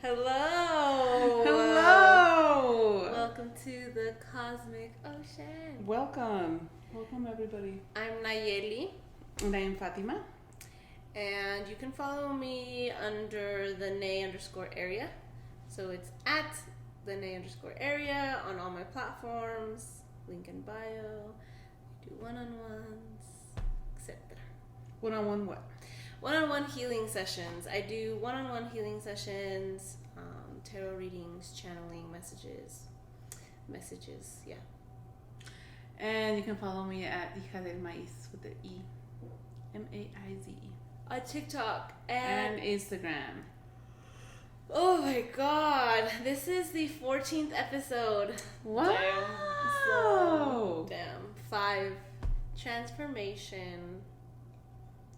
Hello. Hello. Welcome to the Cosmic Ocean. Welcome everybody. I'm Nayeli. And I am Fatima. And you can follow me under the Nay_area. So it's at the Nay_area on all my platforms. Link in bio. I do one-on-ones, etc. One-on-one what? One-on-one healing sessions. I do one-on-one healing sessions, tarot readings, channeling messages, yeah. And you can follow me at Hija del Maíz with the E. M-A-I-Z-E. On TikTok and Instagram. Oh my god, this is the 14th episode. Wow. Damn. 5. Transformation.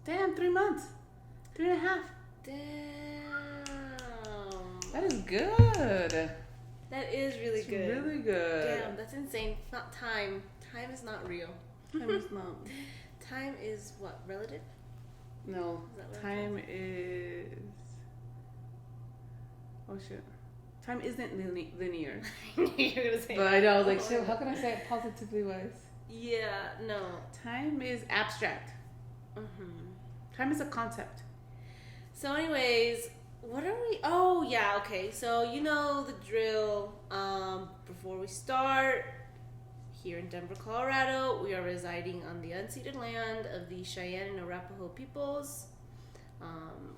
Damn, 3 months. 3.5. Damn. That is good. That is really It's good. really good. Damn, that's insane. It's not time. Time is not real. Time is not. Time is what? Relative? No. Is that what Time is... Oh shit. Time isn't linear. You're gonna say But that. I know, I was like, shit, how can I say it positively wise? Yeah, no. Time is abstract. Time is a concept. So anyways, what are we... Oh, yeah, okay. So you know the drill. Before we start, here in Denver, Colorado, we are residing on the unceded land of the Cheyenne and Arapaho peoples.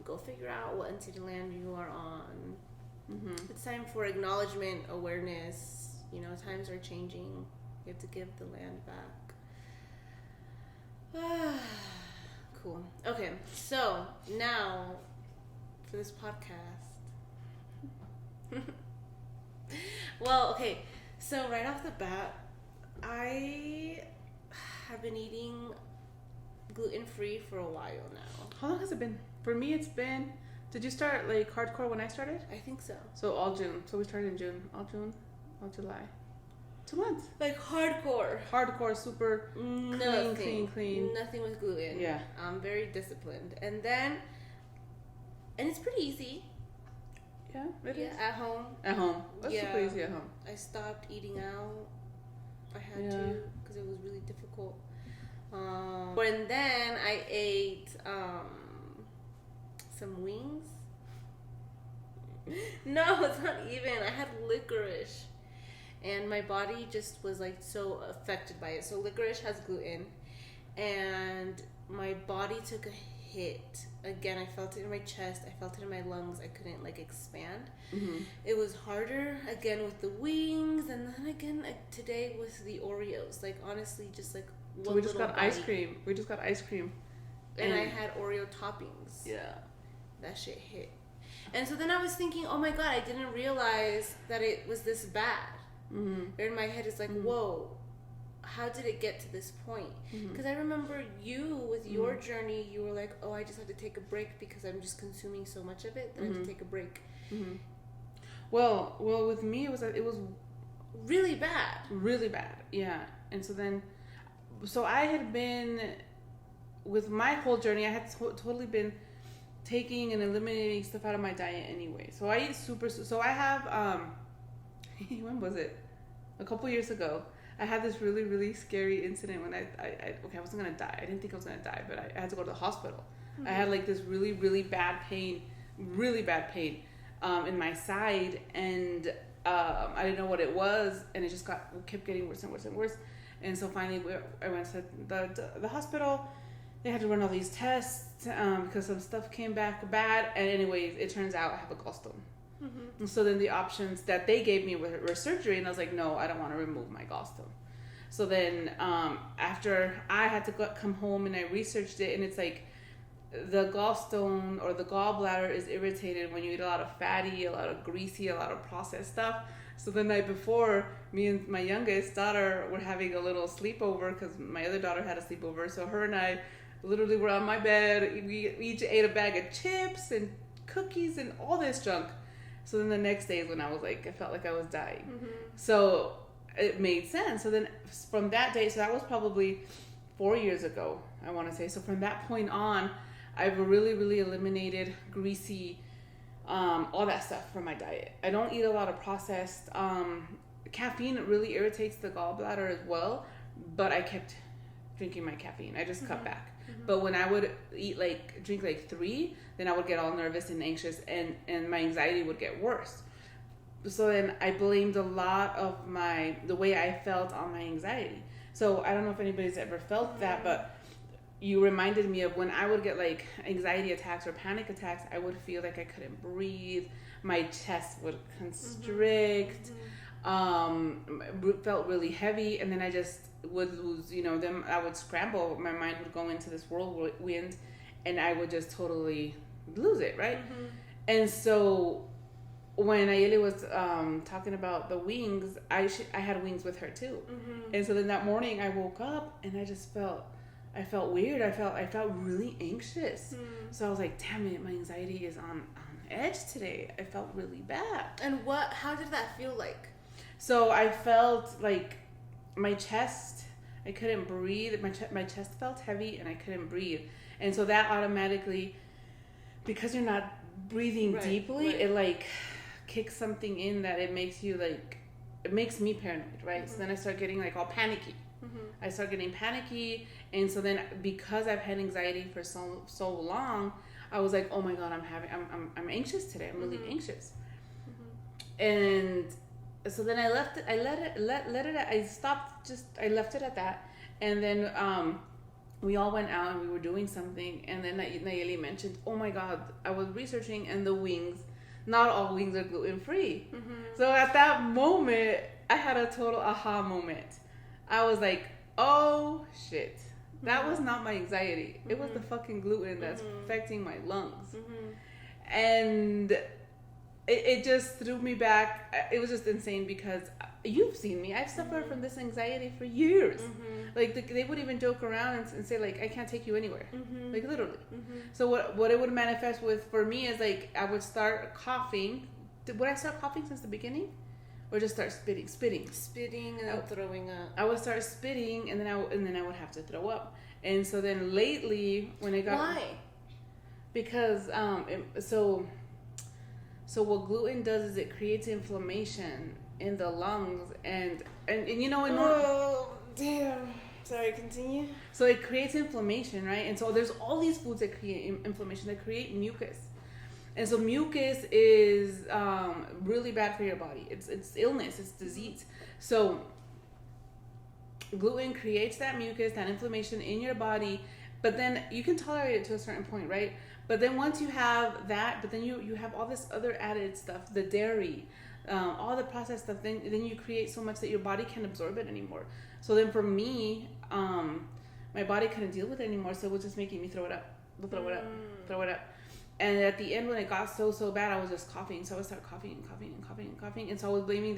Go figure out what unceded land you are on. It's time for acknowledgement, awareness. You know, times are changing. You have to give the land back. Cool. Okay, so now for this podcast. Well, okay, so right off the bat, I have been eating gluten-free for a while now. How long has it been? For me, it's been... Did you start like hardcore when I started? I think so. So all June. So we started in June. All July. 2 months. Like hardcore. Hardcore, super clean. Nothing with gluten. Yeah. I'm very disciplined. And it's pretty easy. Yeah, it is. At home. At home. That's super easy at home. I stopped eating out. I had to because it was really difficult. And then I ate some wings. No, it's not even. I had licorice. And my body just was like so affected by it. So licorice has gluten. And my body took a hit. Again, I felt it in my chest. I felt it in my lungs. I couldn't like expand. It was harder again with the wings. And then again today with the Oreos. Like honestly, just like one So we just little got bite. ice cream. We just got ice cream. And I had Oreo toppings. Yeah. That shit hit. And so then I was thinking, oh my god, I didn't realize that it was this bad. In my head, it's like, whoa, how did it get to this point? Because I remember you, with your journey, you were like, oh, I just had to take a break because I'm just consuming so much of it that I have to take a break. Well, with me, it was Really bad. really bad. Yeah. And so I had been, with my whole journey, I had totally been taking and eliminating stuff out of my diet anyway. So I eat so I have, when was it? A couple years ago, I had this really, really scary incident when I wasn't going to die. I didn't think I was going to die, but I had to go to the hospital. I had like this really, really bad pain in my side, and I didn't know what it was, and it just kept getting worse and worse and worse. And so finally I went to the hospital. They had to run all these tests because some stuff came back bad. And anyways, it turns out I have a gallstone. And so then the options that they gave me were surgery. And I was like, no, I don't want to remove my gallstone. So then after I had to come home and I researched it. And it's like the gallstone or the gallbladder is irritated when you eat a lot of fatty, a lot of greasy, a lot of processed stuff. So the night before, me and my youngest daughter were having a little sleepover because my other daughter had a sleepover. So her and I literally were on my bed. We each ate a bag of chips and cookies and all this junk. So then the next day is when I was like, I felt like I was dying. So it made sense. So then from that day, so that was probably 4 years ago, I want to say. So from that point on, I've really, really eliminated greasy all that stuff from my diet. I don't eat a lot of processed. Caffeine really irritates the gallbladder as well, but I kept drinking my caffeine. I just cut back. But when I would drink like 3, then I would get all nervous and anxious, and my anxiety would get worse. So then I blamed a lot of the way I felt on my anxiety. So I don't know if anybody's ever felt that, but you reminded me of when I would get like anxiety attacks or panic attacks, I would feel like I couldn't breathe. My chest would constrict, felt really heavy, and then I just would lose, then I would scramble. My mind would go into this whirlwind, and I would just totally lose it, right? And so when Ayeli was talking about the wings, I had wings with her too. And so then that morning I woke up and I just felt weird. I felt really anxious. So I was like, damn it, my anxiety is on edge today. I felt really bad. And how did that feel like? So I felt like my chest, I couldn't breathe. My chest felt heavy and I couldn't breathe. And so that automatically, because you're not breathing deeply, it like kicks something in that it makes you like, it makes me paranoid, right? So then I start getting like all panicky. I start getting panicky, and so then because I've had anxiety for so long, I was like, oh my god, I'm anxious today. I'm really anxious. And so then I left it. I let it. I left it at that. And then we all went out and we were doing something. And then Nayeli mentioned, oh my god, I was researching, and the wings, not all wings are gluten free. So at that moment, I had a total aha moment. I was like, oh shit, that was not my anxiety. It was the fucking gluten that's affecting my lungs. And it just threw me back. It was just insane because you've seen me. I've suffered from this anxiety for years. Like they would even joke around and say like, I can't take you anywhere. Like literally. So what it would manifest with for me is like, I would start coughing. Would I start coughing since the beginning? Or just start spitting and throwing up. I would start spitting, and then I would have to throw up. And so then lately, when I got why? Because so what gluten does is it creates inflammation in the lungs, and oh damn. Sorry, continue. So it creates inflammation, right? And so there's all these foods that create inflammation, that create mucus. And so mucus is really bad for your body. It's illness, it's disease. So gluten creates that mucus, that inflammation in your body, but then you can tolerate it to a certain point, right? But then once you have that, but then you have all this other added stuff, the dairy, all the processed stuff, then you create so much that your body can't absorb it anymore. So then for me, my body couldn't deal with it anymore, so it was just making me throw it up. And at the end, when it got so bad, I was just coughing. So I would start coughing. And so I was blaming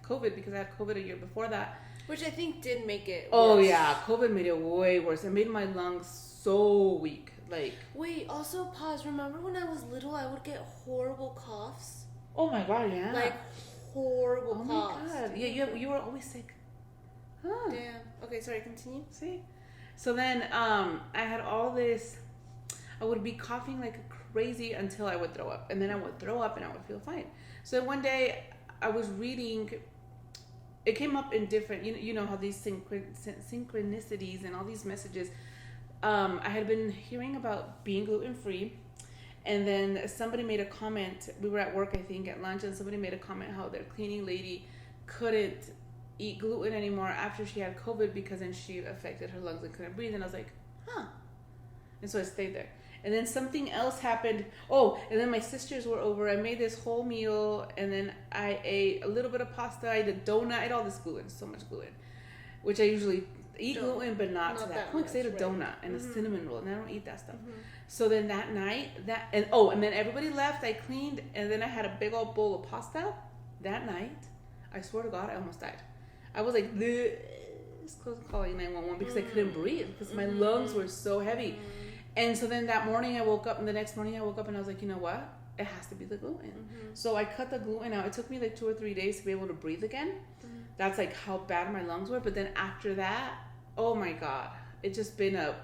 COVID because I had COVID a year before that. Which I think did make it worse. Oh, yeah. COVID made it way worse. It made my lungs so weak. Like. Wait, also pause. Remember when I was little, I would get horrible coughs? Oh, my God, yeah. Like, horrible coughs. Oh, my God. Yeah, you were always sick. Huh. Damn. Okay, sorry, continue. See? So then I had all this. I would be coughing like crazy until I would throw up, and then I would throw up and I would feel fine. So one day I was reading, it came up in different, you know how these synchronicities and all these messages. I had been hearing about being gluten free, and then somebody made a comment. We were at work, I think, at lunch, and somebody made a comment how their cleaning lady couldn't eat gluten anymore after she had COVID because then she affected her lungs and couldn't breathe. And I was like, huh. And so I stayed there. And then something else happened. Oh, and then my sisters were over. I made this whole meal, and then I ate a little bit of pasta. I ate a donut. I ate all this gluten, so much gluten, which I usually eat gluten, but not to that point. Because I ate a donut and a cinnamon roll, and I don't eat that stuff. So then that night, and then everybody left. I cleaned, and then I had a big old bowl of pasta. That night, I swear to God, I almost died. I was like, close to calling 911 because I couldn't breathe because my lungs were so heavy. And so then that morning I woke up, and the next morning I woke up and I was like, you know what? It has to be the gluten. So I cut the gluten out. It took me like 2 or 3 days to be able to breathe again. That's like how bad my lungs were. But then after that, oh my God, it's just been a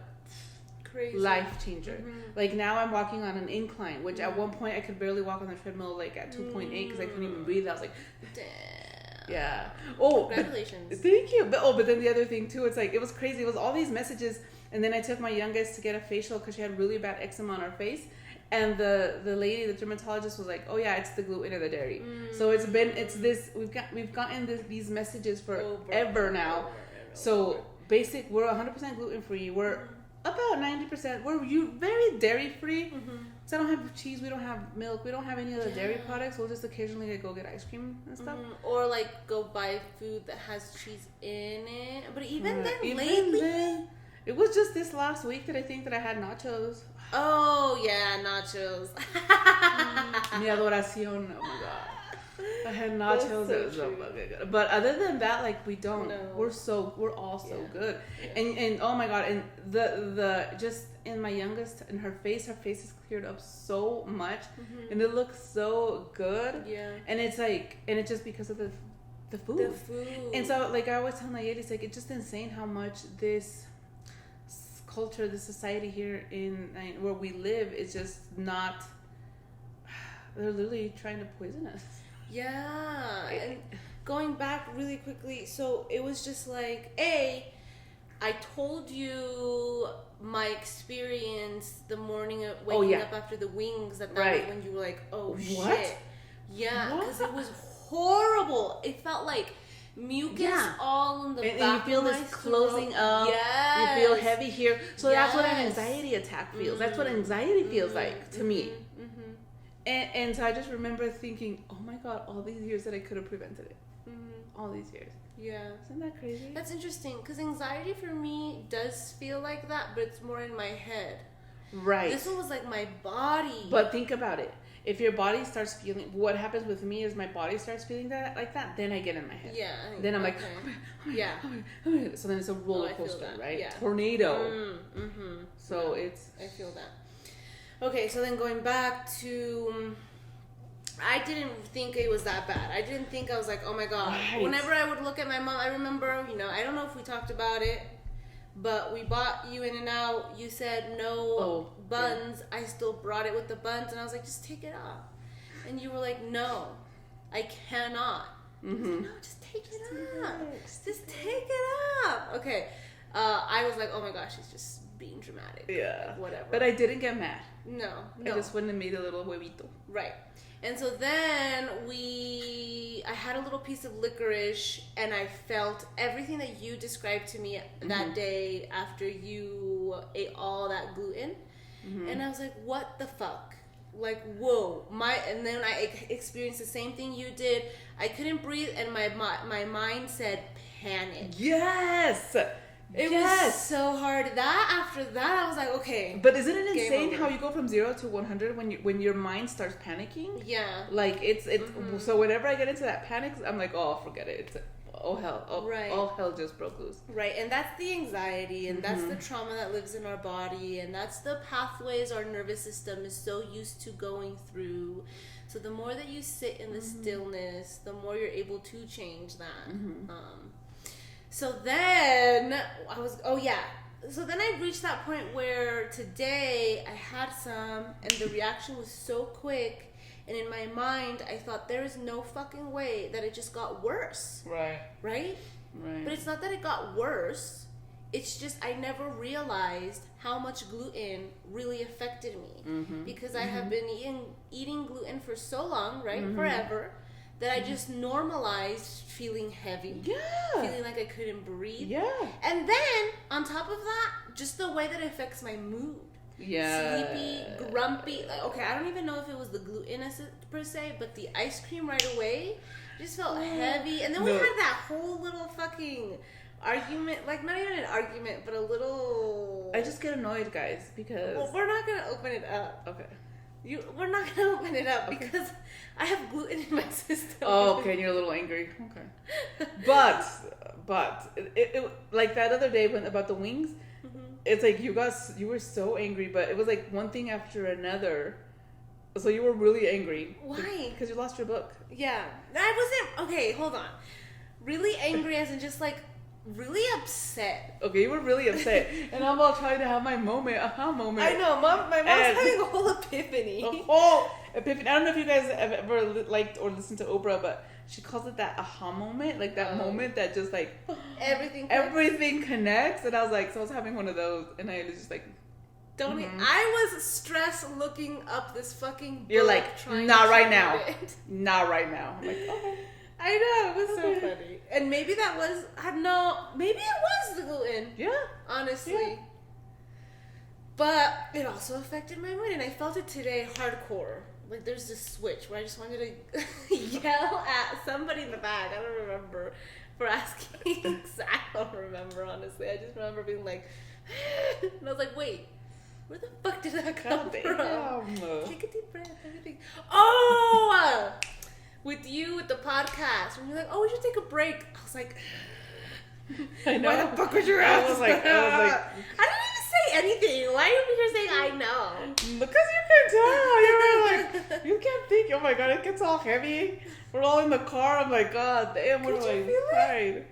crazy. Life changer. Like now I'm walking on an incline, which at one point I could barely walk on the treadmill like at 2.8 because I couldn't even breathe. I was like, damn. Yeah. Oh, congratulations. Thank you. But then the other thing too, it's like it was crazy. It was all these messages, and then I took my youngest to get a facial because she had really bad eczema on her face, and the lady, the dermatologist, was like, "Oh yeah, it's the gluten or the dairy." So it's this. We've gotten these messages forever now. So basic, we're 100% gluten free. We're about 90%. We're very dairy free. So I don't have cheese. We don't have milk. We don't have any of the dairy products. We'll just occasionally like, go get ice cream and stuff. Or like go buy food that has cheese in it. But even then, lately, it was just this last week that I think that I had nachos. Oh yeah, nachos. Mi adoración. Oh my god. I had nachos. It was so fucking good. But other than that, like we don't. No. We're all so good. Yeah. And oh my god, and the just in my youngest, in her face is cleared up so much, and it looks so good. Yeah. And it's like, and it's just because of the food. The food. And so like I always tell Nayeli, it's like it's just insane how much this culture, this society here in where we live is just not. They're literally trying to poison us. Yeah. And going back really quickly, so it was just like, I told you my experience the morning of waking up after the wings. That was when you were like, oh, what? Shit. Yeah, because it was horrible. It felt like mucus all in the back. And you feel this closing up. Yes. You feel heavy here. So that's what an anxiety attack feels. That's what anxiety feels like to me. And so I just remember thinking, oh my god, all these years that I could have prevented it. All these years. Yeah. Isn't that crazy? That's interesting, because anxiety for me does feel like that, but it's more in my head. Right. This one was like my body. But think about it. If your body starts feeling, what happens with me is my body starts feeling that like that, then I get in my head. Yeah. Then I'm like, so then it's a roller coaster, right? Yeah. Tornado. So it's. I feel that. Okay, so then going back to, I didn't think it was that bad. I didn't think I was like, oh my god. Right. Whenever I would look at my mom, I remember, I don't know if we talked about it, but we bought you In-N-Out. You said no buns. Yeah. I still brought it with the buns, and I was like, just take it off. And you were like, no, I cannot. I was like, no, just take it off. Just take it off. Okay. I was like, oh my gosh, she's just being dramatic. Yeah. Like, whatever. But I didn't get mad. No. I just went and made a little huevito. Right. And so then I had a little piece of licorice, and I felt everything that you described to me that day after you ate all that gluten. And I was like, what the fuck? Like, whoa. And then I experienced the same thing you did. I couldn't breathe, and my mind said panic. Yes! It was so hard. After that, I was like, okay. But isn't it insane how you go from 0 to 100 when your mind starts panicking? Yeah. Like it's so whenever I get into that panic, I'm like, oh, forget it. It's oh hell, all hell just broke loose. Right, and that's the anxiety, and that's the trauma that lives in our body, and that's the pathways our nervous system is so used to going through. So the more that you sit in the stillness, the more you're able to change that. So then so then I reached that point where today I had some, and the reaction was so quick, and in my mind I thought there is no fucking way that it just got worse. Right? But it's not that it got worse. It's just I never realized how much gluten really affected me, because I have been eating gluten for so long, right? Forever. That I just normalized feeling heavy. Yeah. Feeling like I couldn't breathe. Yeah. And then, on top of that, just the way that it affects my mood. Yeah. Sleepy, grumpy. Like, okay, I don't even know if it was the gluten per se, but the ice cream right away just felt heavy. And then we had that whole little fucking argument. Like, not even an argument, but a little... I just get annoyed, guys, because... Well, we're not going to open it up. Okay. We're not going to open it up because I have gluten in my system. Oh, okay, and you're a little angry. Okay. But it like that other day about the wings, it's like you were so angry, but it was like one thing after another. So you were really angry. Why? Because you lost your book. Yeah. I wasn't... Okay, hold on. Really angry as in just like... really upset. Okay, you were really upset. And I'm all trying to have my moment, aha moment. I know, my mom's having a whole epiphany. A whole epiphany. I don't know if you guys have ever liked or listened to Oprah, but she calls it that aha moment. Like that moment that just like... Everything connects. And I was like, so I was having one of those. And I was just like... I was stressed looking up this fucking book. You're like, not right now. Not right now. I'm like, okay. I know, it was so funny. And maybe that was, maybe it was the gluten. Yeah. Honestly. Yeah. But it also affected my mood, and I felt it today hardcore. Like, there's this switch where I just wanted to yell at somebody in the back. I don't remember for asking. I don't remember, honestly. I just remember being like, and I was like, wait. Where the fuck did that come from? Take a deep breath, everything. Oh! With you, with the podcast. When you're like, oh, we should take a break. I was like, I know. Why the fuck was your ass? I was like, I didn't even say anything. Why are you here saying I know? Because you can tell. You were like, you can't think. Oh my god, it gets all heavy. We're all in the car. I'm like, god damn, what do I find?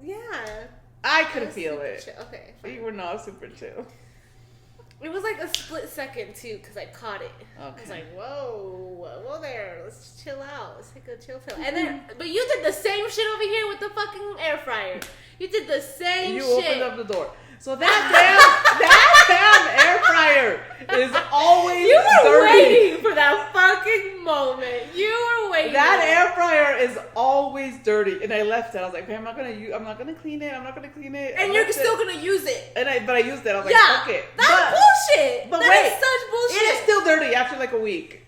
Yeah. I could feel it. Chill. Okay. Fine. You were not super chill. It was like a split second too, because I caught it. Okay. I was like, whoa there, let's chill out. Let's take a chill pill. And then, but you did the same shit over here with the fucking air fryer. You did the same shit. You opened up the door. So that damn air fryer is always You were dirty. waiting for that fucking moment. You were waiting. That air fryer is always dirty, and I left it. I was like, okay, I'm not gonna clean it. And you're still gonna use it. But I used it. I was like, fuck it. That's bullshit. But that wait, is such bullshit. It is still dirty after like a week.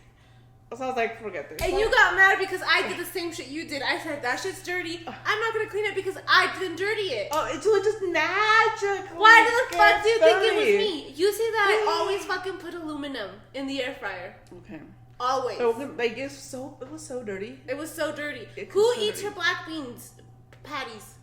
So I was like, forget this. And you got mad because I did the same shit you did. I said, that shit's dirty. I'm not gonna clean it because I didn't dirty it. Oh, it's just natural. Why the fuck do you think it was me? You see that I always fucking put aluminum in the air fryer. Okay. Always. Like it was so dirty. It was so dirty. Who eats her black beans patties?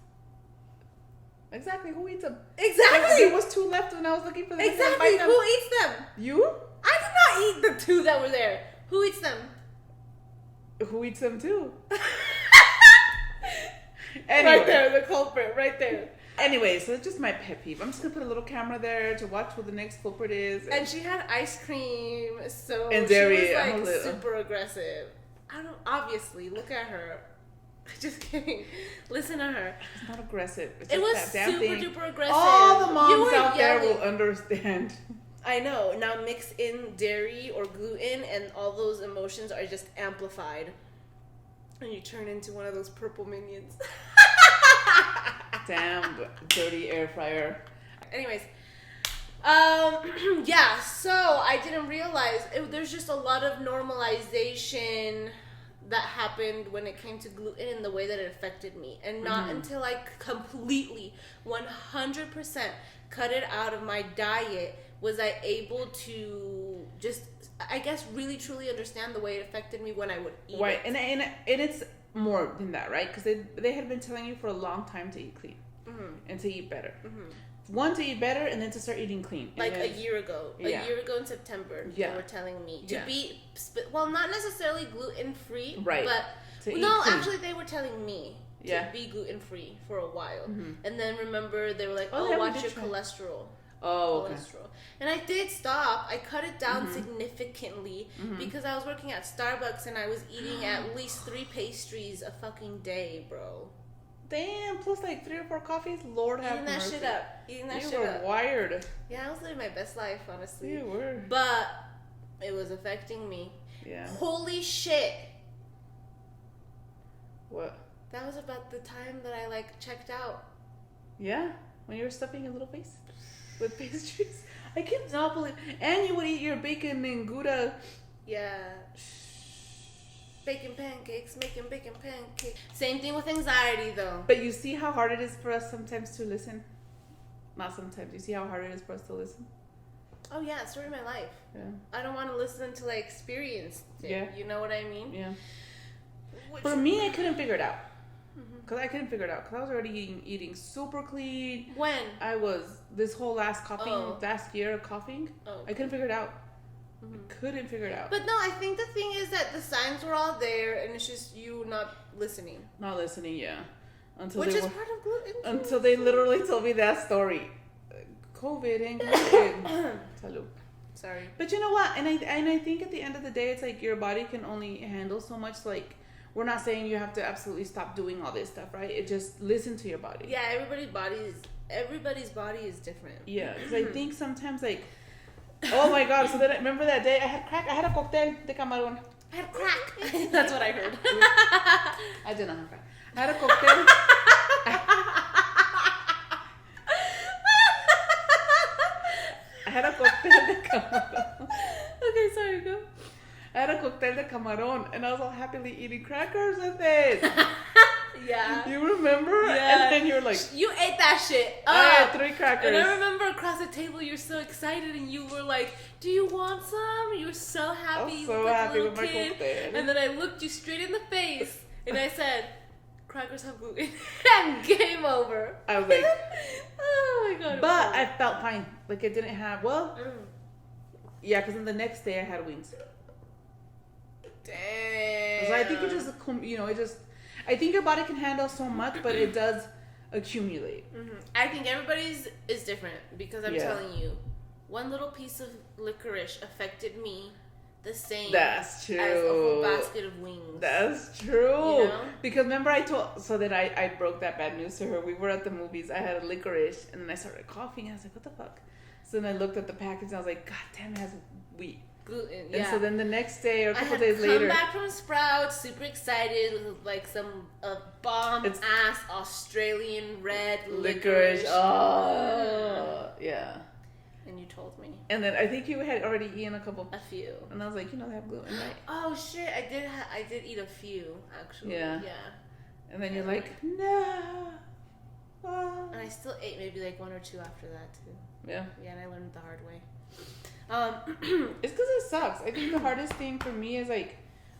Exactly. Who eats them? Exactly. There was 2 left when I was looking for them. Exactly. Who eats them? You? I did not eat the 2 that were there. Who eats them? Who eats them too? Anyway. Right there, the culprit, right there. Anyway, so it's just my pet peeve. I'm just gonna put a little camera there to watch who the next culprit is. And she had ice cream, so and she dairy, was like super aggressive. Obviously, look at her. Just kidding. Listen to her. It's not aggressive. It's it was that damn super thing. duper aggressive. All the moms out there will understand. I know. Now mix in dairy or gluten, and all those emotions are just amplified, and you turn into one of those purple minions. Damn dirty air fryer. Anyways, yeah. So I didn't realize there's just a lot of normalization that happened when it came to gluten and the way that it affected me, and not until I completely 100% cut it out of my diet was I able to just, I guess, really truly understand the way it affected me when I would eat it. And it's more than that, right? Because they had been telling you for a long time to eat clean and to eat better. One, to eat better, and then to start eating clean. Like a year ago. A year ago in September, they were telling me to be, well, not necessarily gluten-free, right? But actually, they were telling me to be gluten-free for a while. And then remember, they were like, watch your cholesterol. Cholesterol. And I did stop. I cut it down significantly because I was working at Starbucks and I was eating at least 3 pastries a fucking day, bro. Damn, plus like 3 or 4 coffees. Lord have mercy. Eating that shit up. You were wired. Yeah, I was living my best life, honestly. You were. But it was affecting me. Yeah. Holy shit. What? That was about the time that I checked out. Yeah, when you were stuffing your little face with pastries. I cannot believe. And you would eat your bacon and Gouda. Yeah. Making pancakes. Same thing with anxiety, though. But you see how hard it is for us sometimes to listen? Not sometimes. You see how hard it is for us to listen? Oh, yeah. Story of my life. Yeah. I don't want to listen until I experience it. Yeah. You know what I mean? Yeah. For me, I couldn't figure it out. Because I couldn't figure it out. Because I was already eating super clean. When? I was, this whole last year of coughing. Oh. I couldn't figure it out. Couldn't figure it out. But no, I think the thing is that the signs were all there, and it's just you not listening. Not listening, yeah. until Which they is part of gluten. until they literally told me that story. COVID and gluten. Salud. Sorry. But you know what? And I think at the end of the day, it's like your body can only handle so much. Like, we're not saying you have to absolutely stop doing all this stuff, right? It just listen to your body. Yeah, everybody's body is different. Yeah, because I think sometimes like, oh my god! So then remember that day I had crack. I had a cocktail de camarón. I had crack. That's what I heard. I did not have crack. I had a cocktail. I had a cocktail de camarón. Okay, sorry, go. I had a cocktail de camarón, and I was all happily eating crackers with it. Yeah. You remember? Yeah. And then you were like, you ate that shit. I had 3 crackers. And I remember across the table, you're so excited, and you were like, "Do you want some?" You were so happy. I was You so looked like a happy little with my kid. cocktail. And then I looked you straight in the face, and I said, "Crackers have gluten." And game over. I was like, oh my god. but I felt fine. Like it didn't have, well, Mm. yeah, because then the next day I had wings. Damn. So I think it just, I think your body can handle so much, but it does accumulate. Mm-hmm. I think everybody's is different because I'm Yeah. telling you, one little piece of licorice affected me the same That's true. as a whole basket of wings. That's true. You know? Because remember so then I broke that bad news to her. We were at the movies. I had a licorice, and then I started coughing. I was like, what the fuck? So then I looked at the package, and I was like, God damn, it has wheat. Gluten, And so then the next day or a couple days I had later, come back from Sprouts, super excited with like some bomb ass Australian red licorice. Oh, yeah. And you told me And then I think you had already eaten a couple, a few. and I was like, they have gluten, right? Oh shit! I did eat a few actually. Yeah. Yeah. And then you're like, no. Oh. And I still ate maybe like 1 or 2 after that too. Yeah. Yeah, and I learned it the hard way. It's because it sucks. I think the hardest thing for me is like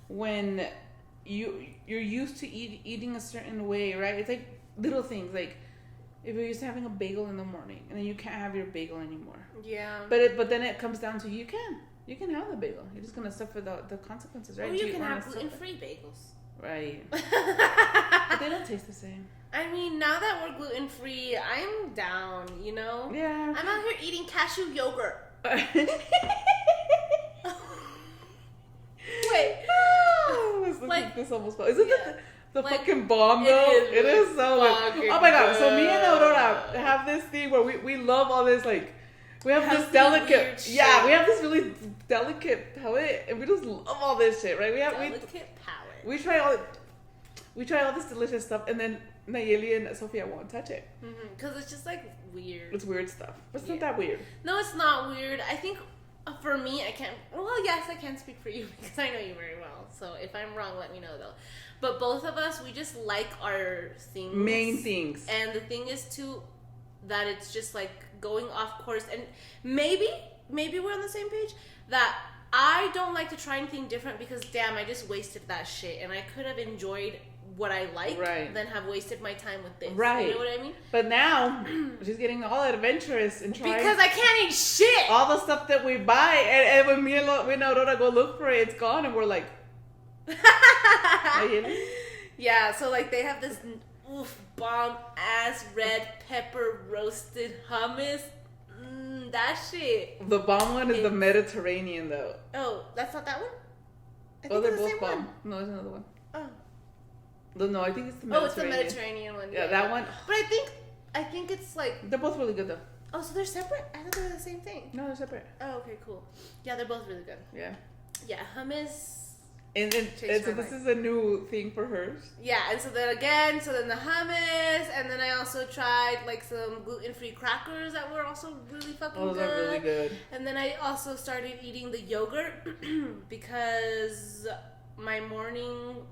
when you're used to eating a certain way, right? It's like little things, like if you're used to having a bagel in the morning and then you can't have your bagel anymore. Yeah. But then it comes down to you can have the bagel. You're just gonna suffer the consequences, right? Or you can have gluten-free bagels. Right. But they don't taste the same. I mean, now that we're gluten-free, I'm down, you know? Yeah. I'm out here eating cashew yogurt. Wait. This almost fell. Isn't the like, fucking bomb though? It is so good. Oh my god! So me and Aurora have this thing where we love all this, like we have this delicate, we have this really delicate palate, and we just love all this shit, right? Delicate palate. We try all this delicious stuff, and then Nayeli and Sophia won't touch it. Because it's just like weird. It's weird stuff. But it's not that weird. No, it's not weird. I think for me, I can't. Well, yes, I can speak for you because I know you very well. So if I'm wrong, let me know though. But both of us, we just like our things. Main things. And the thing is too that it's just like going off course. And maybe we're on the same page. That I don't like to try anything different because damn, I just wasted that shit, and I could have enjoyed what I like than have wasted my time with this. Right. You know what I mean? But now she's getting all adventurous and trying because I can't eat shit. All the stuff that we buy, and when me and Aurora go look for it, it's gone, and we're like, yeah. So like they have this bomb ass red pepper roasted hummus. That shit. The bomb one is the Mediterranean though. Oh, that's not that one? I think they're both bomb. No, there's another one. Oh. No, I think it's the Mediterranean. Oh, it's the Mediterranean one. Yeah, that one. But I think it's like they're both really good though. Oh, so they're separate? I thought they were the same thing. No, they're separate. Oh, okay, cool. Yeah, they're both really good. Yeah. Yeah, hummus. And so this is a new thing for hers. Yeah, and so then the hummus, and then I also tried like some gluten-free crackers that were also really fucking good. Those are really good. And then I also started eating the yogurt because my morning.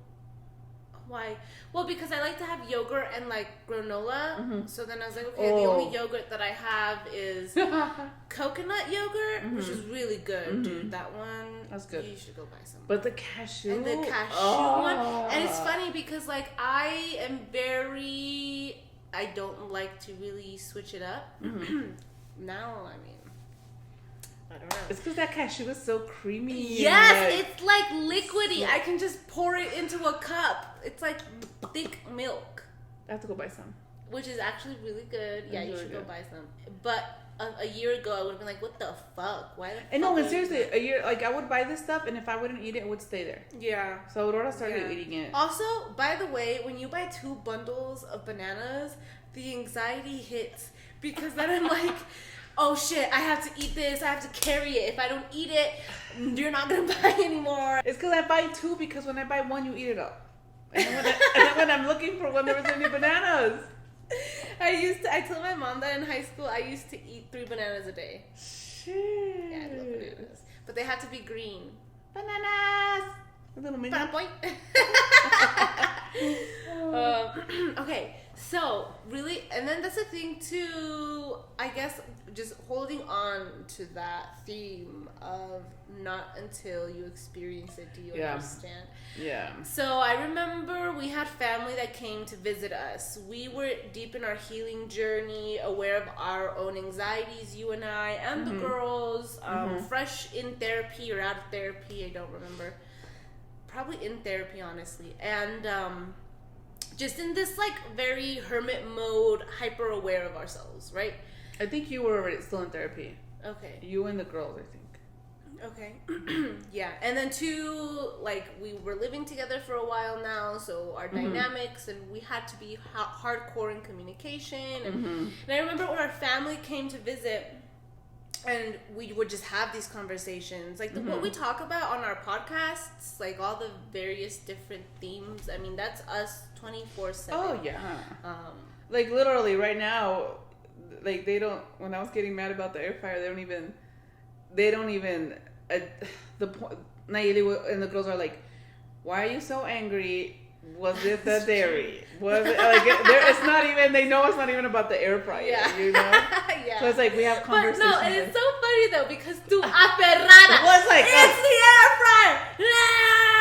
Why? Well, because I like to have yogurt and like granola. Mm-hmm. So then I was like, okay, the only yogurt that I have is coconut yogurt, which is really good, dude. That one, that's good. You should go buy some. But the cashew, and the cashew one, and it's funny because like I don't like to really switch it up. Now, I mean. I don't know. It's because that cashew is so creamy. Yes, it's like liquidy. I can just pour it into a cup. It's like thick milk. I have to go buy some. which is actually really good. Yeah, you really should good. go buy some. But a year ago, I would have been like, what the fuck? Why the fuck? And no, would but I do seriously, that? a year, like, I would buy this stuff, and if I wouldn't eat it, it would stay there. Yeah. So Aurora started eating it. Also, by the way, when you buy 2 bundles of bananas, the anxiety hits. Because then I'm like, oh shit, I have to eat this. I have to carry it. If I don't eat it, you're not going to buy anymore. It's because I buy 2, because when I buy 1, you eat it up. And then when I'm looking for when there was any bananas. I told my mom that in high school I used to eat 3 bananas a day. Shit. Yeah, I love bananas. But they have to be green. Bananas! A little mini. Point. Okay, so really, and then that's the thing too, I guess, just holding on to that theme of not until you experience it do you understand. Yeah. So I remember we had family that came to visit us. We were deep in our healing journey, aware of our own anxieties, you and I, and the girls, fresh in therapy or out of therapy, I don't remember. Probably in therapy, honestly. And just in this, like, very hermit mode, hyper aware of ourselves, right? I think you were already still in therapy. Okay. You and the girls, I think. Okay. Yeah. And then too, like, we were living together for a while now, so our dynamics, and we had to be hardcore in communication. And I remember when our family came to visit, and we would just have these conversations, like what we talk about on our podcasts, like all the various different themes. I mean, that's us 24/7. Oh yeah. Like literally right now, like they don't. When I was getting mad about the air fryer, they don't even. The point. Nayeli and the girls are like, "Why are you so angry? Was it the dairy? Was it like it's not even? They know it's not even about the air fryer. Yeah. You know? Yeah. So it's like we have conversations. But no, and it's so funny though because tu aferrada. Was like it's the air fryer.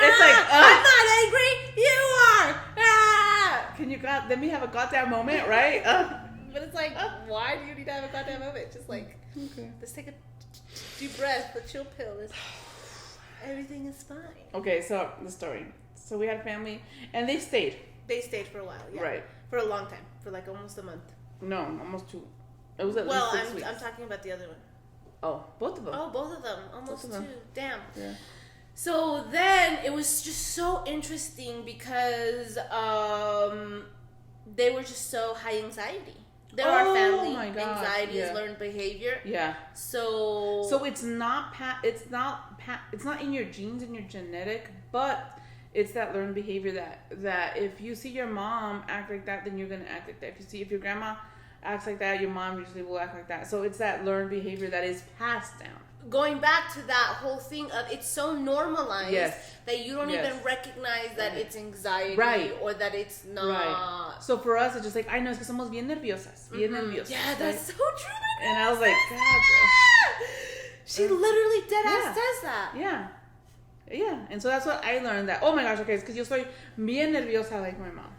It's like I'm not angry. You are. Can you let me have a goddamn moment, right? But it's like, why do you need to have a goddamn moment? Just like, let's take a deep breath, a chill pill. Everything is fine. Okay, so the story. So we had a family, and they stayed. They stayed for a while, yeah. Right. For a long time, for like almost a month. No, almost 2. It was at least 6 weeks. I'm talking about the other one. Oh, both of them. Oh, both of them. Almost Both of 2. them. Damn. Yeah. So then it was just so interesting because they were just so high anxiety. They're our family. My God. Anxiety is learned behavior. Yeah. So it's not it's not in your genes, in your genetic, but it's that learned behavior that if you see your mom act like that, then you're gonna act like that. If your grandma acts like that, your mom usually will act like that. So it's that learned behavior that is passed down. Going back to that whole thing of it's so normalized that you don't even recognize that it's anxiety or that it's not. Right. So for us, it's just like, I know, es que somos bien nerviosas. Bien nerviosas. Yeah, that's so true. And I was like, God. She literally dead ass says that. Yeah. Yeah. And so that's what I learned that, oh my gosh, okay, it's because yo soy bien nerviosa like my mom.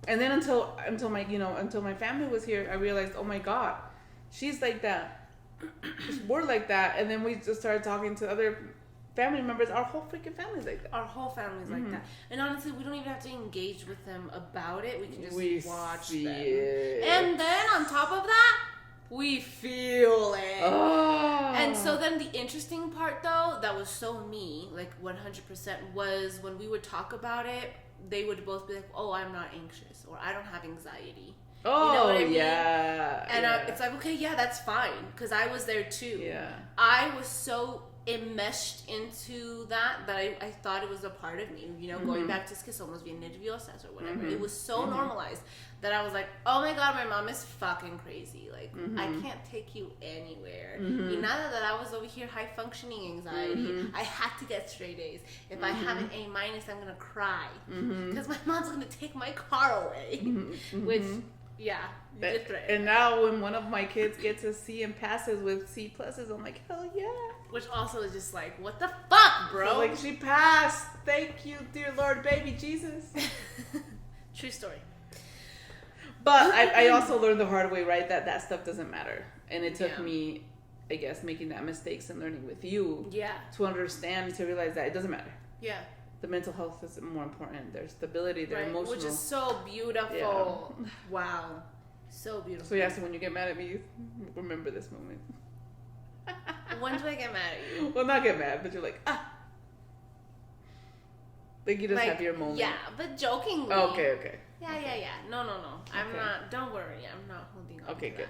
And then until my family was here, I realized, oh my God, she's like that. We're like that. And then we just started talking to other family members. Our whole freaking family's like that. Our whole family's like that. And honestly, we don't even have to engage with them about it. We can just watch them. It. And then on top of that, we feel it. Oh. And so then the interesting part though, that was so me, like 100%, was when we would talk about it, they would both be like, oh, I'm not anxious, or I don't have anxiety. Oh, you know what I mean? yeah. And it's like, okay, yeah, that's fine. Because I was there too. Yeah. I was so enmeshed into that I thought it was a part of me. You know, going back to que somos bien nerviosas or whatever. It was so normalized that I was like, oh my God, my mom is fucking crazy. Like, I can't take you anywhere. Y nada that I was over here high functioning anxiety. I had to get straight A's. If I have an A-, I'm going to cry. Because my mom's going to take my car away. Which... yeah, you did threaten. And now when one of my kids gets a C and passes with C pluses, I'm like, hell yeah. Which also is just like, what the fuck, bro? So like, she passed. Thank you, dear Lord, baby Jesus. True story. But I also learned the hard way, right? That stuff doesn't matter. And it took me, I guess, making that mistakes and learning with you. Yeah. To understand, to realize that it doesn't matter. Yeah. the mental health is more important. Their stability, their right. emotional. Which is so beautiful. Yeah. Wow. So beautiful. So yeah, so when you get mad at me, remember this moment. When do I get mad at you? Well, not get mad, but you're like, ah. Like you just have your moment. Yeah, but jokingly. Oh, okay. Yeah. No. I'm not. Don't worry. I'm not holding on. Okay, to good.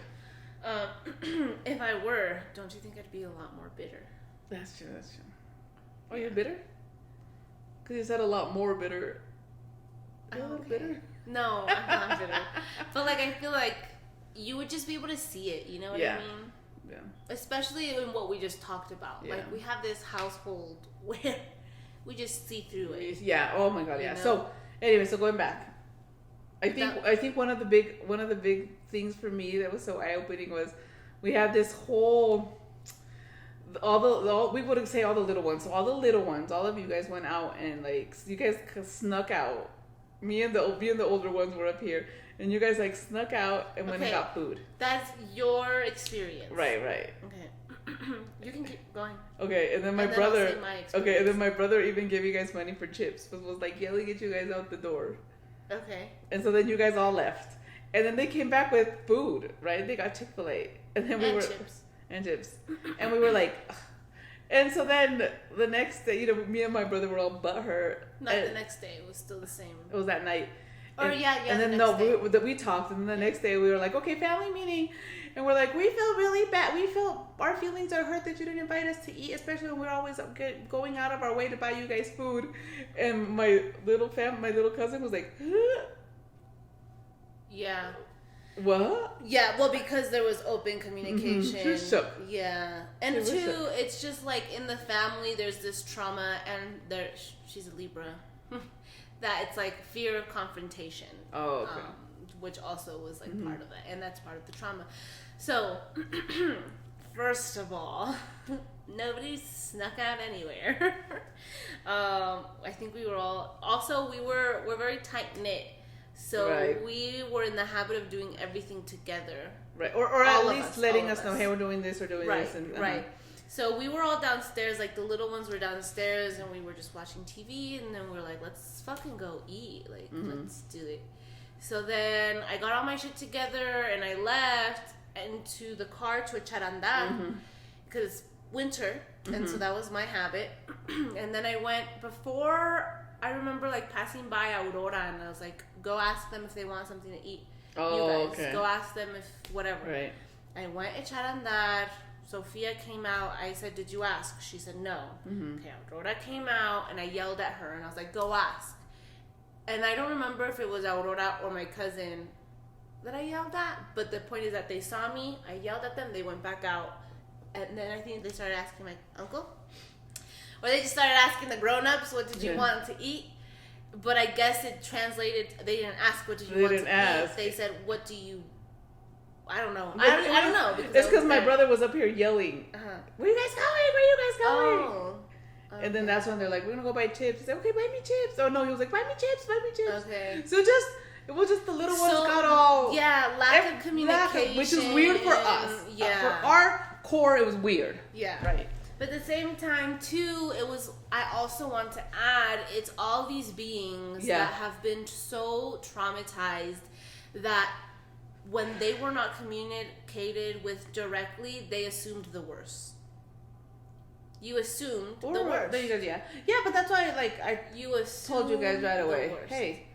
That. If I were, don't you think I'd be a lot more bitter? That's true. Oh, you're bitter? Because you said a lot more bitter. You're a little bitter? No, I'm not bitter. But like, I feel like you would just be able to see it. You know what I mean? Yeah. Especially in what we just talked about. Yeah. Like, we have this household where we just see through it. Yeah. Oh my God. Yeah. You know? So anyway, so going back, I think one of the big things for me that was so eye opening was we had this whole. We wouldn't say all the little ones. So all the little ones, all of you guys went out and like you guys snuck out. Me and the older ones were up here, and you guys like snuck out and went and got food. That's your experience. Right. Okay. You can keep going. Okay, and then my brother. Okay, and then my brother even gave you guys money for chips. Was like yelling at you guys out the door. Okay. And so then you guys all left, and then they came back with food. Right? They got Chick-fil-A, and then chips. And we were like, ugh. And so then the next day, me and my brother were all butthurt. Not the next day. It was still the same. It was that night. Or yeah. And then we talked, and the next day we were like, okay, family meeting, and we're like, we feel really bad. We feel our feelings are hurt that you didn't invite us to eat, especially when we're always going out of our way to buy you guys food. And my little cousin was like, huh? Yeah. What? Yeah, well, because there was open communication. She was shook. Yeah. And two, it's just like in the family, there's this trauma, and she's a Libra, that it's like fear of confrontation. Oh, okay. Which also was like part of that, and that's part of the trauma. So, first of all, nobody snuck out anywhere. I think we were all, also we're very tight knit. So we were in the habit of doing everything together. Right. Or at least letting us know, hey, we're doing this or doing this. And, right. So we were all downstairs, like the little ones were downstairs, and we were just watching TV, and then we were like, let's fucking go eat. Like, let's do it. So then I got all my shit together, and I left into the car to echar a andar, because winter, and so that was my habit. And then I went before... I remember like passing by Aurora, and I was like, go ask them if they want something to eat. Oh, you guys, okay. Go ask them if whatever. Right. I went and echar a andar. Sophia came out. I said, did you ask? She said no. Okay, Aurora came out, and I yelled at her, and I was like, go ask. And I don't remember if it was Aurora or my cousin that I yelled at, but the point is that they saw me. I yelled at them. They went back out, and then I think they started asking my uncle. Or they just started asking the grown-ups, what did you want to eat? But I guess it translated, they didn't ask, what did you want to eat? They said, what do you... I don't know. I don't know. It's because my brother was up here yelling, where you guys going? Where you guys going? Oh. Okay. And then that's when they're like, we're going to go buy chips. He said, okay, buy me chips. Oh, no, he was like, buy me chips. Okay. So it was just the little ones got all... Yeah, lack of communication. Which is weird for us. Yeah. For our core, it was weird. Yeah. Right. But at the same time, too, I also want to add, it's all these beings that have been so traumatized that when they were not communicated with directly, they assumed the worst. You assumed the worst. Yeah, but that's why, you told you guys right away, hey,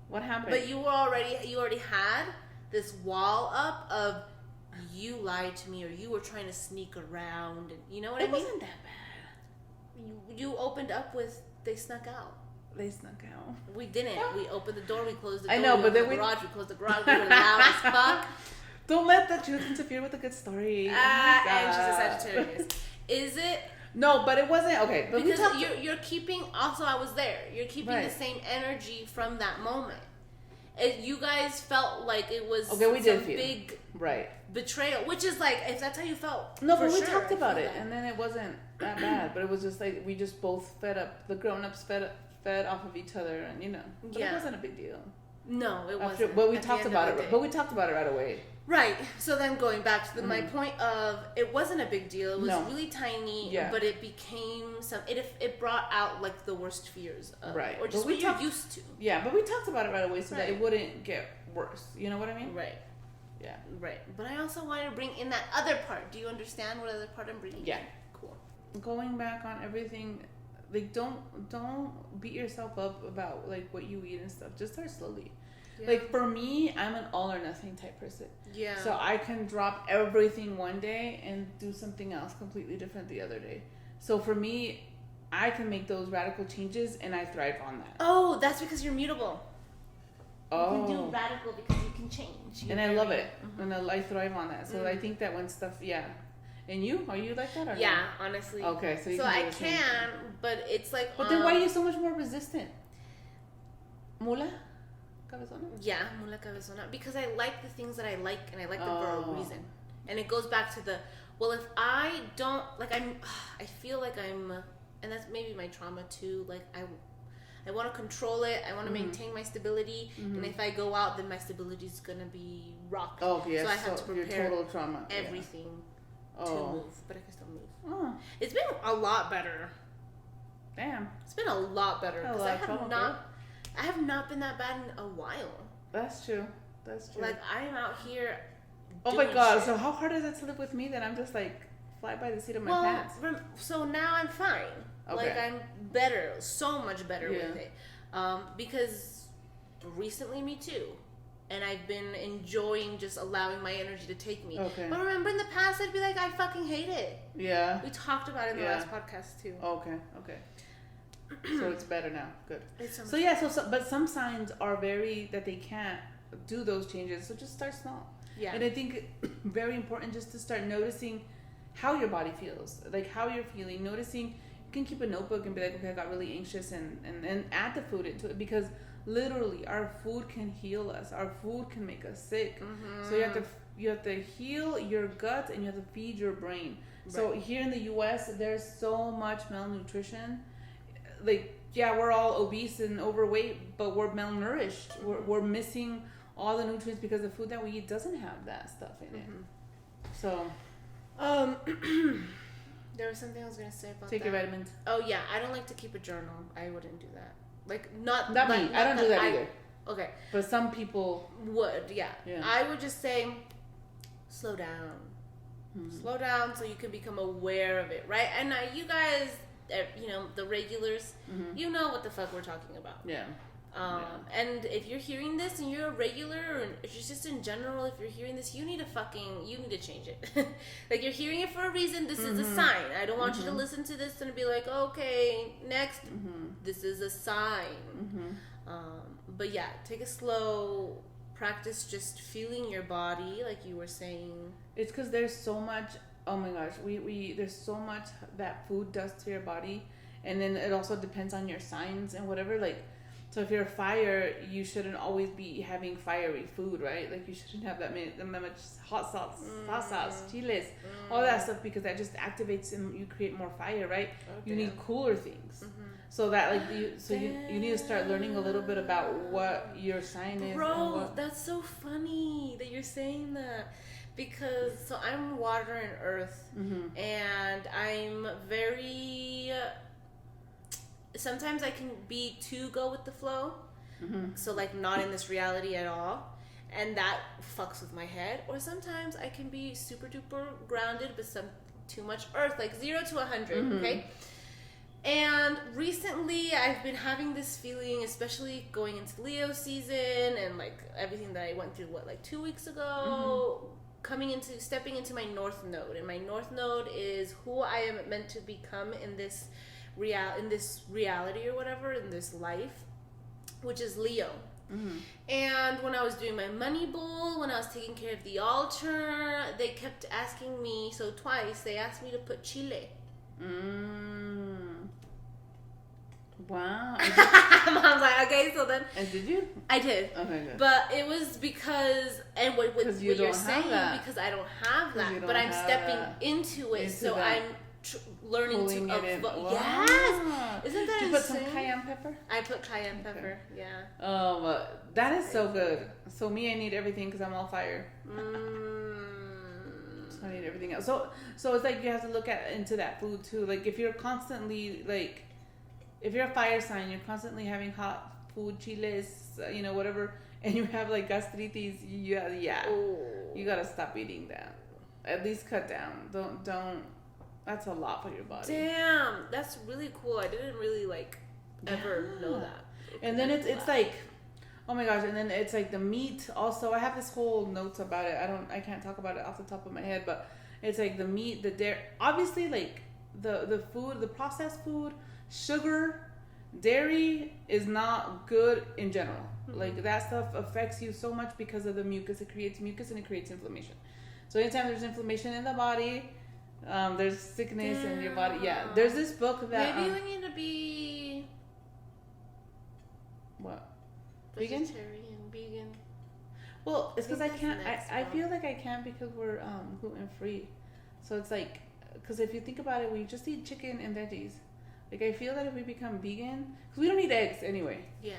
what happened? But you already had this wall up of, you lied to me, or you were trying to sneak around, and you know what I mean? It wasn't that bad. You opened up with, they snuck out. They snuck out. We didn't. We opened the door, we closed the door. I know, we but then we closed the garage, we were loud as fuck. Don't let the truth interfere with a good story. And she's a Sagittarius. Is it? No, but it wasn't. Okay. But because you're keeping, also I was there, you're keeping the same energy from that moment. You guys felt like it was big betrayal, which is like, if that's how you felt. No, but we talked about it, and then it wasn't that bad. But it was just like we just both fed up. The grown-ups fed off of each other, and but it wasn't a big deal. No, it After, wasn't. but we at the talked end about of the it. day. But we talked about it right away. Right. So then going back to my point of it wasn't a big deal. It was No. really tiny, Yeah. but it became it brought out like the worst fears of, Right. or just But we what you're talked- used to. Yeah, but we talked about it right away so that Right. it wouldn't get worse. You know what I mean? Right. Yeah. Right. But I also wanted to bring in that other part. Do you understand what other part I'm bringing? Yeah. Cool. Going back on everything, like don't beat yourself up about like what you eat and stuff. Just start slowly. Yeah. Like for me, I'm an all or nothing type person. Yeah. So I can drop everything one day and do something else completely different the other day. So for me, I can make those radical changes and I thrive on that. Oh, that's because you're mutable. Oh. You can do radical because you can change. And I love it. And I thrive on that. So I think that when stuff, yeah. And you? Are you like that or Yeah, honestly. Okay, so you so can do I the same can, but it's like. But then why are you so much more resistant? Mula? Cabezona? Yeah, mula cabezona. Because I like the things that I like, and I like them for a reason. And it goes back to the, well, if I don't, like, I feel like I'm, and that's maybe my trauma too, like, I want to control it, I want to maintain my stability, and if I go out, then my stability is going to be rocked. Oh, yes. So I have to prepare your total trauma. everything to move, but I can still move. Oh, It's been a lot better. damn. It's been a lot better, A because lot of trouble, I have not been that bad in a while. That's true. That's true. Like, I'm out here. Oh my doing god, shit. so how hard is it to live with me that I'm just like fly by the seat of my pants? So now I'm fine. Okay. Like, I'm better, so much better Yeah. with it. Because recently, me too. And I've been enjoying just allowing my energy to take me. Okay. But remember in the past, I'd be like, I fucking hate it. Yeah. We talked about it in the Yeah. last podcast too. Okay. Okay. So it's better now. Good. It's so So yeah. So but some signs are very that they can't do those changes. So just start small. Yeah. And I think very important just to start noticing how your body feels, like how you're feeling. Noticing, you can keep a notebook and be like, okay, I got really anxious, and add the food into it, because literally our food can heal us. Our food can make us sick. So you have to heal your gut and you have to feed your brain. Right. So here in the U.S., there's so much malnutrition. Like, yeah, we're all obese and overweight, but we're malnourished. We're missing all the nutrients because the food that we eat doesn't have that stuff in it. So, there was something I was gonna say about take that. your vitamins. Oh yeah, I don't like to keep a journal. I wouldn't do that. Like not me. I don't do that either. Okay. But some people would, yeah. Yeah. I would just say, slow down. Slow down so you can become aware of it, right? And you guys, you know, the regulars, you know what the fuck we're talking about. Yeah. And if you're hearing this and you're a regular, or if it's just in general, if you're hearing this, you need to change it. Like, you're hearing it for a reason. This is a sign. I don't want you to listen to this and be like, okay, next. This is a sign. But yeah, take a slow practice, just feeling your body, like you were saying. It's because there's so much. Oh my gosh, we there's so much that food does to your body, and then it also depends on your signs and whatever. Like, so if you're a fire, you shouldn't always be having fiery food, right? Like, you shouldn't have that much hot sauce, chiles, all that stuff, because that just activates and you create more fire, right? You need cooler things. So that, like, you need to start learning a little bit about what your sign is. Bro, that's so funny that you're saying that, because so I'm water and earth, and I'm very. Sometimes I can be too go with the flow, so like not in this reality at all, and that fucks with my head. Or sometimes I can be super duper grounded, but some too much earth, like 0 to 100. Okay. And recently I've been having this feeling, especially going into Leo season and like everything that I went through, like 2 weeks ago, stepping into my North Node. And my North Node is who I am meant to become in this reality or whatever, in this life, which is Leo. And when I was doing my money bowl, when I was taking care of the altar, they kept asking me, so twice they asked me to put chile. Wow. Mom's like, okay, so then. And did you? I did. Okay, good. But it was because, and what you're saying, that. because I don't have that, but I'm stepping into it. So learning Pulling to it in. avoid. Wow. Yes, isn't that Did you put some insane? cayenne pepper? I put cayenne Okay. pepper. Yeah. That is so good. So me, I need everything because I'm all fire. So I need everything else. So it's like you have to look into that food too. Like if you're constantly like, if you're a fire sign, you're constantly having hot food, chiles, whatever, and you have like gastritis. Yeah. Ooh. You gotta stop eating that. At least cut down. Don't. That's a lot for your body. Damn, that's really cool. I didn't really ever know that. And then it's like, oh my gosh, and then it's like the meat also. I have this whole notes about it. I can't talk about it off the top of my head, but it's like the meat, the dairy, obviously like the food, the processed food, sugar, dairy is not good in general. Mm-hmm. Like that stuff affects you so much because of the mucus. It creates mucus and it creates inflammation. So anytime there's inflammation in the body, there's sickness in your body. Yeah, there's this book that maybe we need to be what? Vegan. Well, it's because I can't. next I one. feel like I can't because we're gluten free. So it's like, because if you think about it, we just eat chicken and veggies. Like I feel that if we become vegan, because we don't eat eggs anyway. Yeah.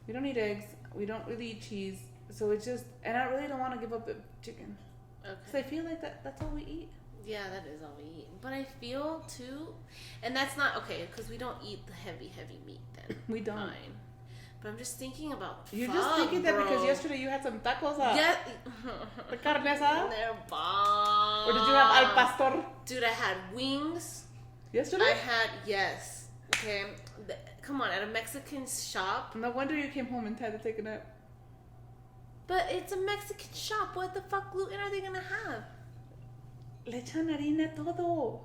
We don't eat eggs. We don't really eat cheese. So it's just, and I really don't want to give up the chicken. Okay. So I feel like that's all we eat. Yeah, that is all we eat. But I feel too, and that's not okay because we don't eat the heavy meat. Then We don't. Fine. But I'm just thinking about. You're just thinking that because yesterday you had some tacos. Yeah. The carne asada? They're bomb. Or did you have al pastor? Dude, I had wings. Yesterday? Yes. Okay. Come on, at a Mexican shop. No wonder you came home and had to take a nap. But it's a Mexican shop. What the fuck gluten are they gonna have? Le echan harina todo.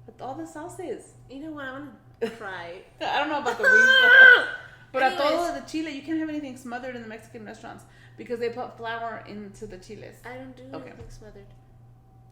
With all the sauces. You know what? I'm gonna cry. I don't know about the wings. But a Anyways. todo the chile, you can't have anything smothered in the Mexican restaurants because they put flour into the chiles. I don't do Okay. anything smothered.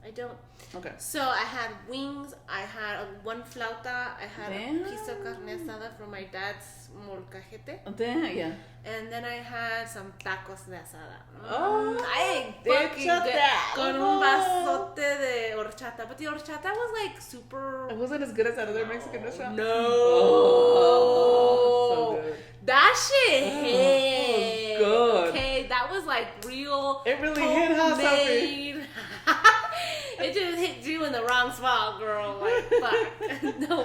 I don't. Okay. So I had wings. I had one flauta. I had Damn. a piece of carne asada from my dad's molcajete. Damn, yeah. And then I had some tacos de asada. Oh, I they fucking shut good. that. Con un vasote de horchata. But the horchata was like super. It wasn't as good as that other Mexican restaurant. No. Oh, so good. That shit hit. Good. Okay, that was like real. It really hit, huh, Sophie? homemade. It just hit you in the wrong spot, girl. Like, fuck. No.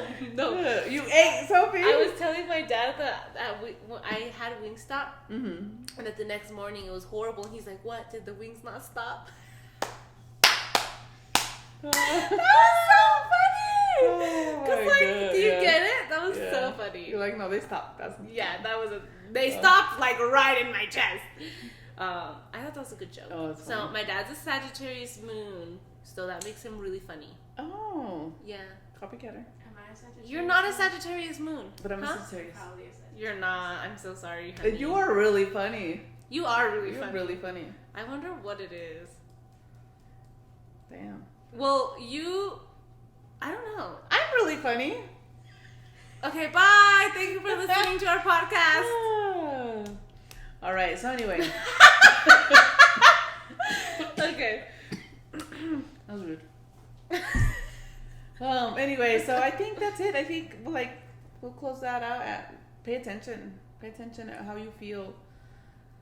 You ate, Sophie. I was telling my dad that I had Wingstop, Mm-hmm. and that the next morning it was horrible. And he's like, "What? Did the wings not stop?" That was so funny. Oh my Cause like, God, do you yeah. get it? That was Yeah. so funny. You're like, no, they stopped. That's Yeah, that was they stopped like right in my chest. I thought that was a good joke. Oh, it's so funny. my dad's a Sagittarius moon, so that makes him really funny. Oh, Yeah. copycatter. Am I a Sagittarius? You're not a Sagittarius moon. But I'm Huh? a Sagittarius. Probably a Sagittarius. You're not. I'm so sorry. Honey. You are really funny. You are really You're funny. really funny. I wonder what it is. Damn. Well, I don't know. I'm really funny. Okay, bye. Thank you for listening to our podcast. Ah. All right. So anyway, Okay. that was rude. Anyway, so I think that's it. I think we'll close that out at pay attention. Pay attention at how you feel.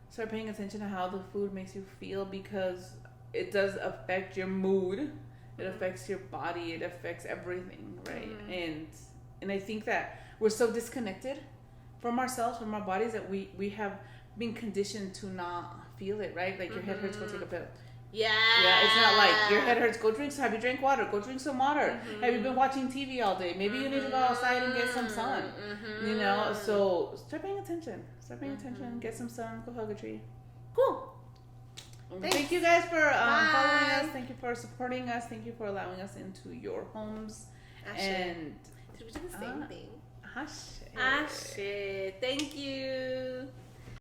Start paying attention to how the food makes you feel because it does affect your mood. It affects your body. It affects everything, right? Mhm. And I think that we're so disconnected from ourselves, from our bodies, that we have been conditioned to not feel it, right? Like your head hurts, go take a pill. Yeah. Yeah, it's not like your head hurts, go drink. Have you drank water? Go drink some water. Have you been watching TV all day? Maybe you need to go outside and get some sun. You know, so start paying attention. Start paying attention. Get some sun. Go hug a tree. Cool. Thanks. Thank you guys for following Bye. us. Thank you for supporting us. Thank you for allowing us into your homes. And Did we do the same thing? Ashe. Ashe. Thank you.